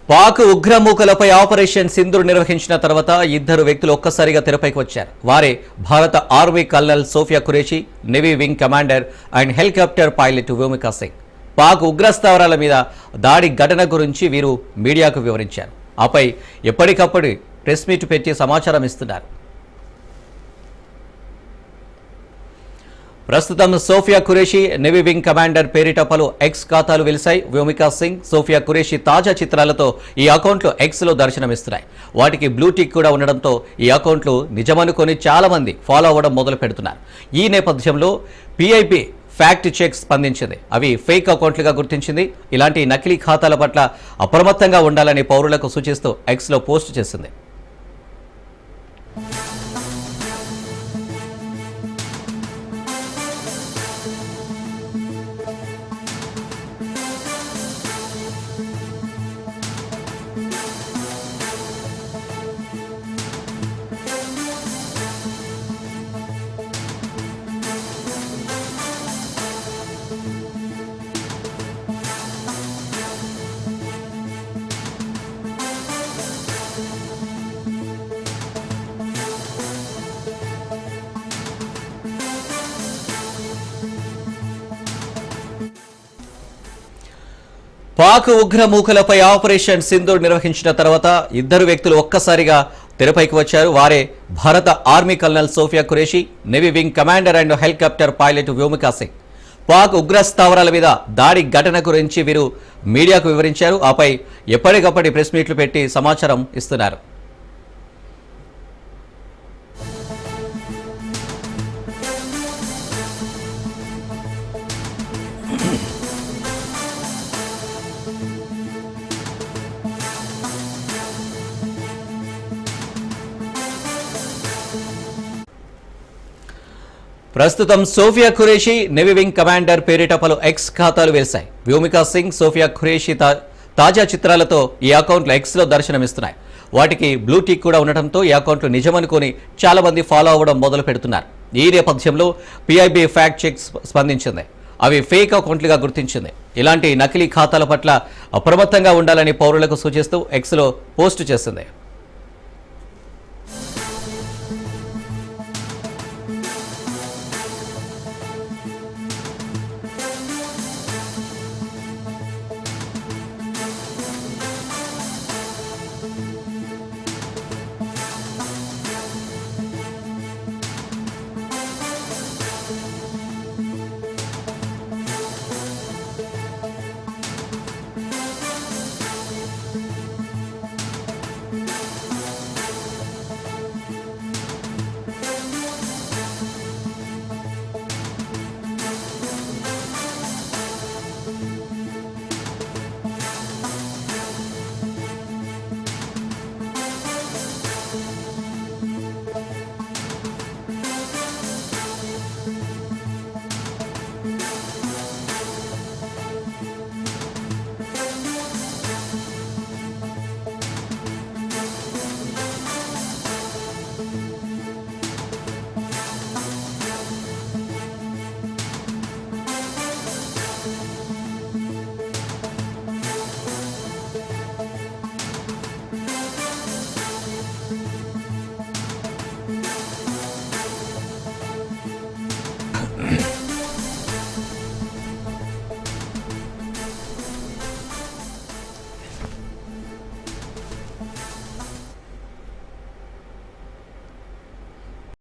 Pak ఉగ్రమూకలపై operation Sindoor నిర్వహించిన తర్వాత ఇద్దరు వ్యక్తులు ఒక్కసారిగా తెరపైకి వచ్చారు. వారే భారత army colonel Sofia Qureshi, navy wing commander and helicopter pilot Vyomika Singh. Pak ఉగ్రస్థావరాల మీద దాడి ఘటన గురించి వీరు మీడియాకు వివరించారు. ఆపై ఎప్పటికప్పుడు ప్రెస్ మీట్ పెట్టి సమాచారం ఇస్తున్నారు. ప్రస్తుతం Sofiya Qureshi, navy wing commander పేరిట పలు ఎక్స్ ఖాతాలు వెలిశాయి. వ్యోమికా సింగ్, సోఫియా ఖురేషీ తాజా చిత్రాలతో ఈ అకౌంట్లు ఎక్స్లో దర్శనమిస్తున్నాయి. వాటికి బ్లూ టిక్ కూడా ఉండడంతో ఈ అకౌంట్లు నిజమనుకొని చాలా మంది ఫాలో అవ్వడం మొదలు పెడుతున్నారు. ఈ నేపథ్యంలో PIB ఫ్యాక్ట్ చెక్ స్పందించింది. అవి ఫేక్ అకౌంట్లుగా గుర్తించింది. ఇలాంటి నకిలీ ఖాతాల పట్ల అప్రమత్తంగా ఉండాలని పౌరులకు సూచిస్తూ ఎక్స్లో పోస్ట్ చేసింది. పాక్ ఉగ్రమూకలపై ఆపరేషన్ సింధూర్ నిర్వహించిన తర్వాత ఇద్దరు వ్యక్తులు ఒక్కసారిగా తెరపైకి వచ్చారు. వారే భారత army colonel Sofia Qureshi, navy wing commander and helicopter pilot Vyomika Singh. Pak ఉగ్రస్థావరాల మీద దాడి ఘటన గురించి వీరు మీడియాకు వివరించారు. ఆపై ఎప్పటికప్పటి ప్రెస్ మీట్లు పెట్టి సమాచారం ఇస్తున్నారు. ప్రస్తుతం Sofiya Qureshi, navy wing commander పేరిట పలు ఎక్స్ ఖాతాలు వెలిశాయి. వ్యోమికా సింగ్, సోఫియా ఖురేషీ తాజా చిత్రాలతో ఈ అకౌంట్లు ఎక్స్లో దర్శనమిస్తున్నాయి. వాటికి బ్లూ టిక్ కూడా ఉండటంతో ఈ అకౌంట్లు నిజమనుకొని చాలా మంది ఫాలో అవ్వడం మొదలు పెడుతున్నారు. ఈ నేపథ్యంలో PIB ఫ్యాక్ట్ చెక్ స్పందించింది. అవి ఫేక్ అకౌంట్లుగా గుర్తించింది. ఇలాంటి నకిలీ ఖాతాల పట్ల అప్రమత్తంగా ఉండాలని పౌరులకు సూచిస్తూ ఎక్స్లో పోస్టు చేసింది.